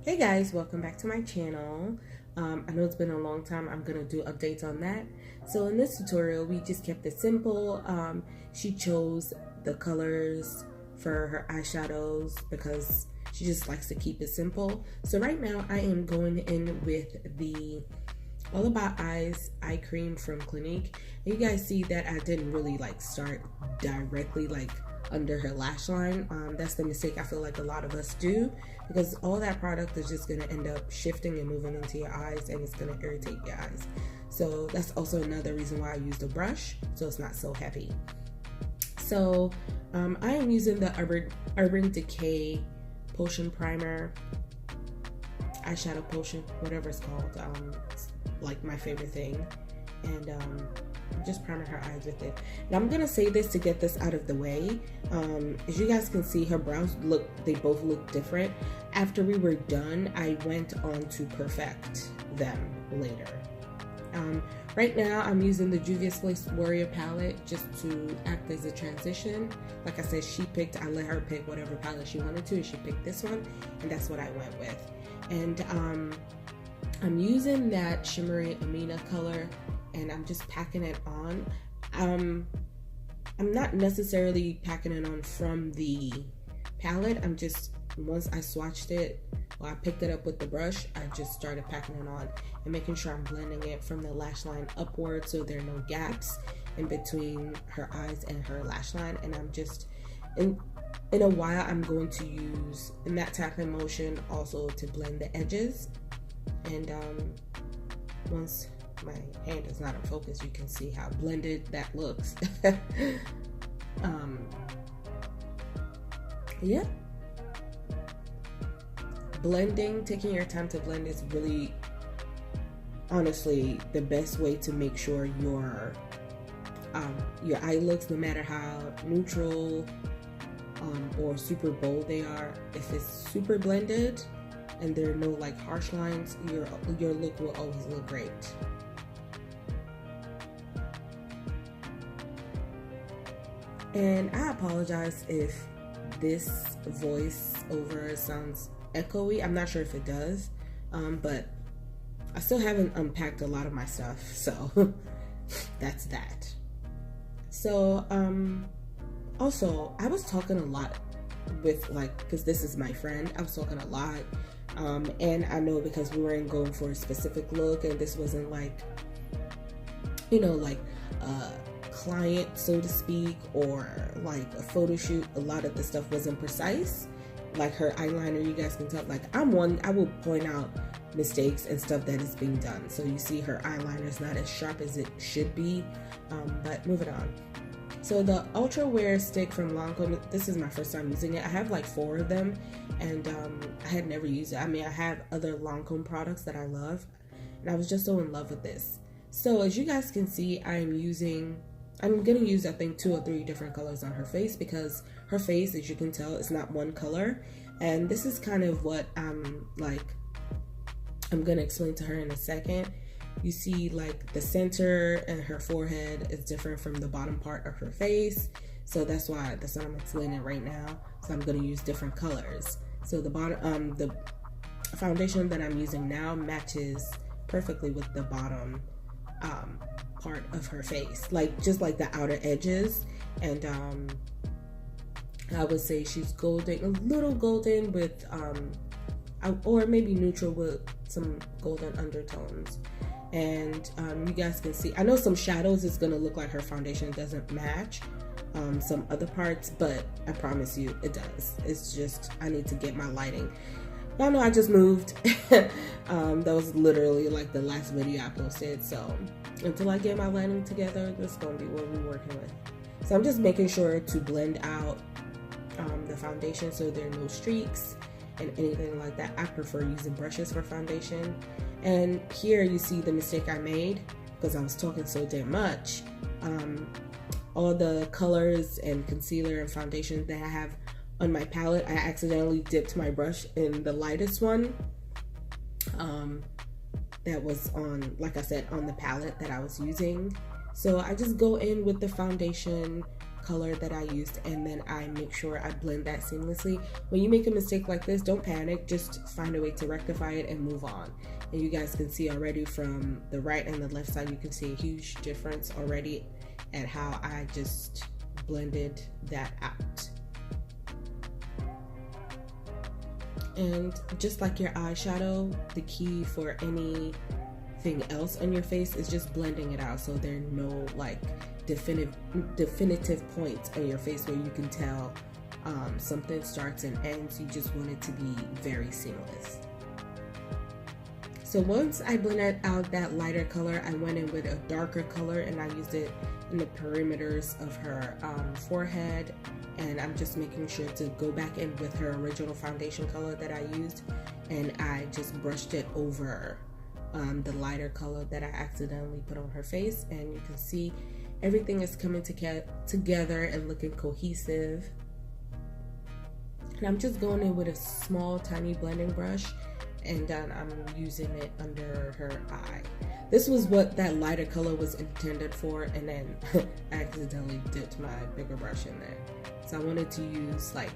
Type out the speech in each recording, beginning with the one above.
Hey guys, welcome back to my channel. I know it's been a long time. I'm gonna do updates on that. So in this tutorial, we just kept it simple. She chose the colors for her eyeshadows because she just likes to keep it simple. So right now I am going in with the All About Eyes eye cream from Clinique. And you guys see that I didn't really like start directly like under her lash line. That's the mistake I feel like a lot of us do, because all that product is just going to end up shifting and moving into your eyes, and it's going to irritate your eyes. So that's also another reason why I used a brush, so it's not so heavy. So I am using the Urban Decay Potion Primer, eyeshadow potion, whatever it's called. It's like my favorite thing, and just priming her eyes with it. Now I'm gonna say this to get this out of the way. As you guys can see, her brows they both look different. After we were done, I went on to perfect them later. Right now I'm using the JUVIA'S Warrior palette just to act as a transition. Like I said, I let her pick whatever palette she wanted to, and she picked this one, and that's what I went with. And I'm using that shimmery Amina color, and I'm just packing it on. I'm not necessarily packing it on from the palette. I'm just, once I swatched it, I picked it up with the brush, I just started packing it on and making sure I'm blending it from the lash line upward so there are no gaps in between her eyes and her lash line. And I'm just, in a while, I'm going to use in that tapping motion also to blend the edges. And once my hand is not in focus, you can see how blended that looks. Yeah, blending, taking your time to blend is really, honestly, the best way to make sure your eye looks, no matter how neutral or super bold they are. If it's super blended and there are no like harsh lines, your look will always look great. And I apologize if this voice over sounds echoey. I'm not sure if it does, but I still haven't unpacked a lot of my stuff, so that's that. So also, I was talking a lot with, like, because this is my friend, I was talking a lot, and I know because we weren't going for a specific look, and this wasn't like, you know, like client, so to speak, or like a photo shoot. A lot of the stuff wasn't precise. Like her eyeliner, you guys can tell, like I will point out mistakes and stuff that is being done. So you see her eyeliner is not as sharp as it should be, but moving on. So the Ultra Wear stick from LANCOME, this is my first time using it. I have like 4 of them, and I had never used it. I mean, I have other LANCOME products that I love, and I was just so in love with this. So as you guys can see, I'm gonna use, I think, 2 or 3 different colors on her face, because her face, as you can tell, is not one color. And this is kind of what I'm gonna explain to her in a second. You see, like, the center and her forehead is different from the bottom part of her face. So that's what I'm explaining right now. So I'm gonna use different colors. So the bottom, the foundation that I'm using now matches perfectly with the bottom part of her face, like just like the outer edges. And I would say she's golden, a little golden with or maybe neutral with some golden undertones. And you guys can see, I know some shadows is gonna look like her foundation doesn't match some other parts, but I promise you it does. It's just I need to get my lighting. Y'all know I just moved. That was literally like the last video I posted. So until I get my lighting together, this is gonna be what we're working with. So I'm just making sure to blend out the foundation so there are no streaks and anything like that. I prefer using brushes for foundation. And here you see the mistake I made because I was talking so damn much. All the colors and concealer and foundation that I have on my palette, I accidentally dipped my brush in the lightest one that was on, like I said, on the palette that I was using. So I just go in with the foundation color that I used, and then I make sure I blend that seamlessly. When you make a mistake like this, don't panic, just find a way to rectify it and move on. And you guys can see already from the right and the left side, you can see a huge difference already at how I just blended that out. And just like your eyeshadow, the key for anything else on your face is just blending it out, so there are no like definitive points on your face where you can tell something starts and ends. You just want it to be very seamless. So once I blended out that lighter color, I went in with a darker color and I used it in the perimeters of her forehead, and I'm just making sure to go back in with her original foundation color that I used, and I just brushed it over the lighter color that I accidentally put on her face, and you can see everything is coming together and looking cohesive. And I'm just going in with a small tiny blending brush, and then I'm using it under her eye. This was what that lighter color was intended for, and then I accidentally dipped my bigger brush in there. So I wanted to use like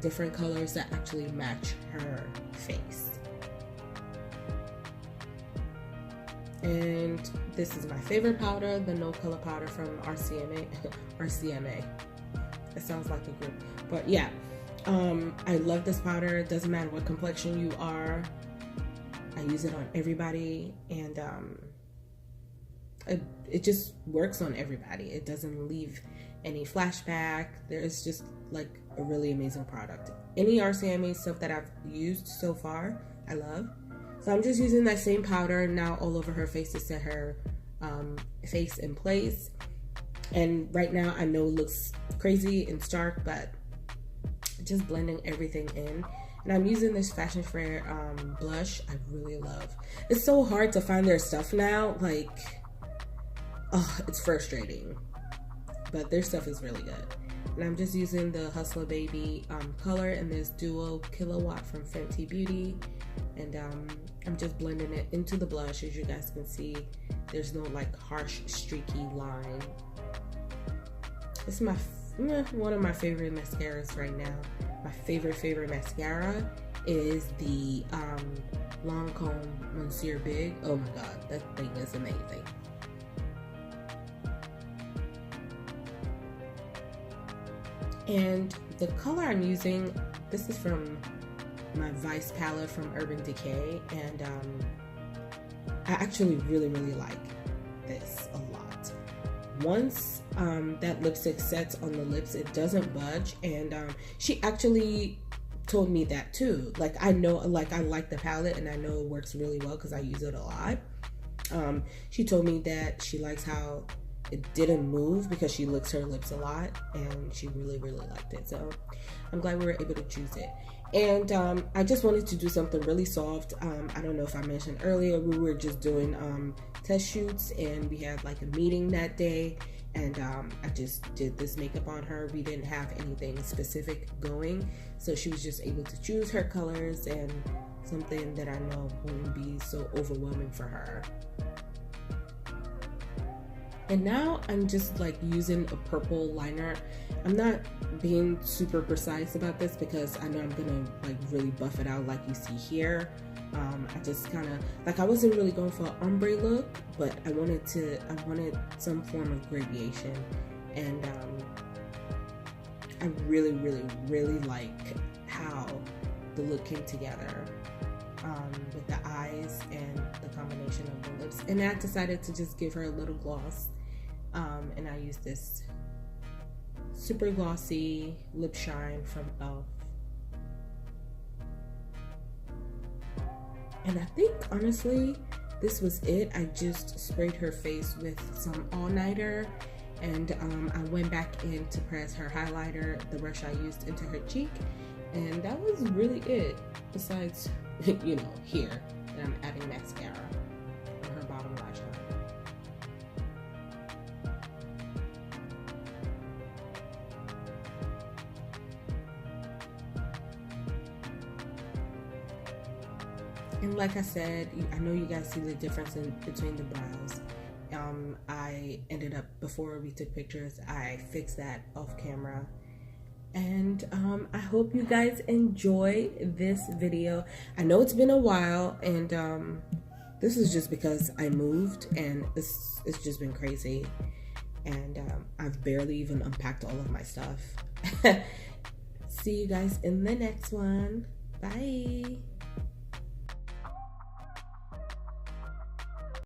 different colors that actually match her face. And this is my favorite powder, the No Color powder from RCMA. RCMA. It sounds like a group, but yeah. I love this powder. It doesn't matter what complexion you are. I use it on everybody, and it just works on everybody. It doesn't leave any flashback. There's just like a really amazing product. Any RCMA stuff that I've used so far, I love. So I'm just using that same powder now all over her face to set her face in place. And right now I know it looks crazy and stark, but just blending everything in. And I'm using this Fashion Fair blush I really love. It's so hard to find their stuff now, like, oh, it's frustrating, but their stuff is really good. And I'm just using the Hustler Baby color in this duo Killawatt from Fenty Beauty, and I'm just blending it into the blush. As you guys can see, there's no like harsh streaky line. It's one of my favorite mascaras right now. My favorite mascara is the LANCOME Monsieur Big. Oh my god, that thing is amazing. And the color I'm using, this is from my Vice palette from Urban Decay, and I actually really like this a lot. Once that lipstick sets on the lips, it doesn't budge, and she actually told me that too. Like, I know, like, I like the palette and I know it works really well because I use it a lot. She told me that she likes how it didn't move because she licks her lips a lot, and she really liked it. So I'm glad we were able to choose it. And I just wanted to do something really soft. I don't know if I mentioned earlier, we were just doing test shoots, and we had like a meeting that day, and I just did this makeup on her. We didn't have anything specific going, so she was just able to choose her colors and something that I know wouldn't be so overwhelming for her. And now I'm just like using a purple liner. I'm not being super precise about this because I know I'm gonna like really buff it out like you see here. I just kind of like, I wasn't really going for an ombre look, but I wanted some form of gradation, and I really like how the look came together with the eyes and the combination of the lips. And I decided to just give her a little gloss, and I used this super glossy lip shine from e.l.f. And I think honestly this was it. I just sprayed her face with some all-nighter, and I went back in to press her highlighter, the brush I used, into her cheek, and that was really it. Besides, you know, here that I'm adding mascara on her bottom lash line. And like I said, I know you guys see the difference between the brows. I ended up, before we took pictures, I fixed that off camera. And I hope you guys enjoy this video. I know it's been a while, and this is just because I moved and it's just been crazy, and I've barely even unpacked all of my stuff. See you guys in the next one. Bye.